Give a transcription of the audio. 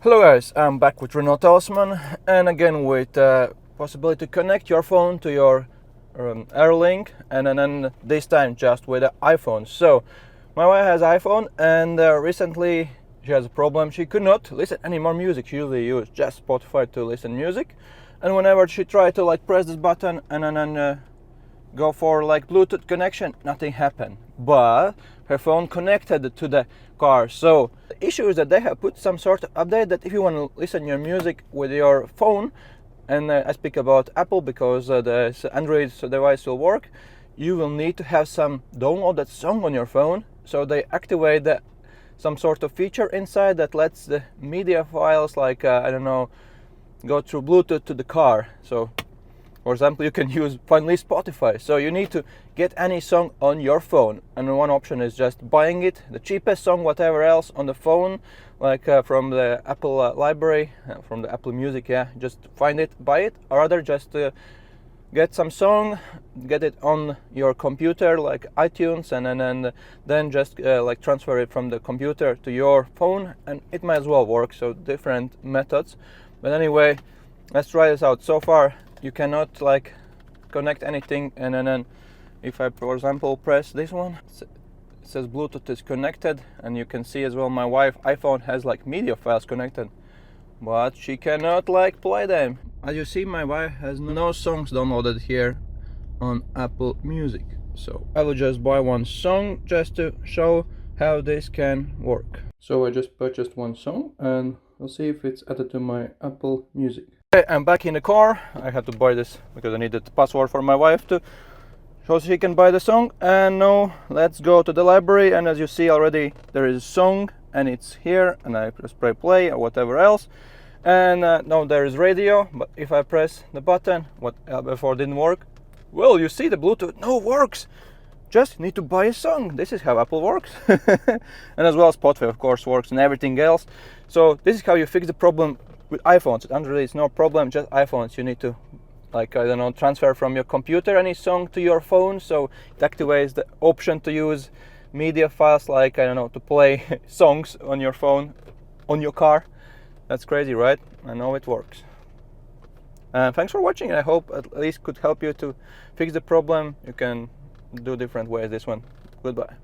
Hello guys, I'm back with Renault Talisman, and again with possibility to connect your phone to your Airlink, and then this time just with the iPhone. So my wife has iPhone, and recently she has a problem. She could not listen any more music. She usually uses just Spotify to listen music, and whenever she tried to press this button and then go for Bluetooth connection, nothing happened. But her phone connected to the car. So the issue is that they have put some sort of update that if you want to listen your music with your phone, and I speak about Apple because the Android device will work, you will need to have some downloaded song on your phone. So they activate some sort of feature inside that lets the media files I don't know, go through Bluetooth to the car. So for example, you can use finally Spotify. So you need to get any song on your phone, and one option is just buying it, the cheapest song, whatever else on the phone, from the Apple library, from the Apple Music. Yeah, just find it, buy it, or rather just get some song, get it on your computer like iTunes, and then just transfer it from the computer to your phone, and it might as well work. So different methods, but anyway, let's try this out. So far you cannot connect anything, and then if I, for example, press this one, it says Bluetooth is connected, and you can see as well my wife's iPhone has media files connected, but she cannot play them. As you see, my wife has no songs downloaded here on Apple Music. So I will just buy one song just to show how this can work. So I just purchased one song, and we'll see if it's added to my Apple Music. Okay, I'm back in the car. I had to buy this because I needed the password for my wife to so she can buy the song. And now let's go to the library, and as you see already there is a song and it's here, and I press play or whatever else, and now there is radio. But if I press the button, what before didn't work, well, you see the Bluetooth now works. Just need to buy a song. This is how Apple works. And as well, Spotify of course works and everything else. So this is how you fix the problem with iPhones. With Android it's no problem, just iPhones you need to I don't know, transfer from your computer any song to your phone. So it activates the option to use media files I don't know, to play songs on your phone, on your car. That's crazy, right? I know it works. Thanks for watching. I hope at least could help you to fix the problem. You can do different ways this one. Goodbye.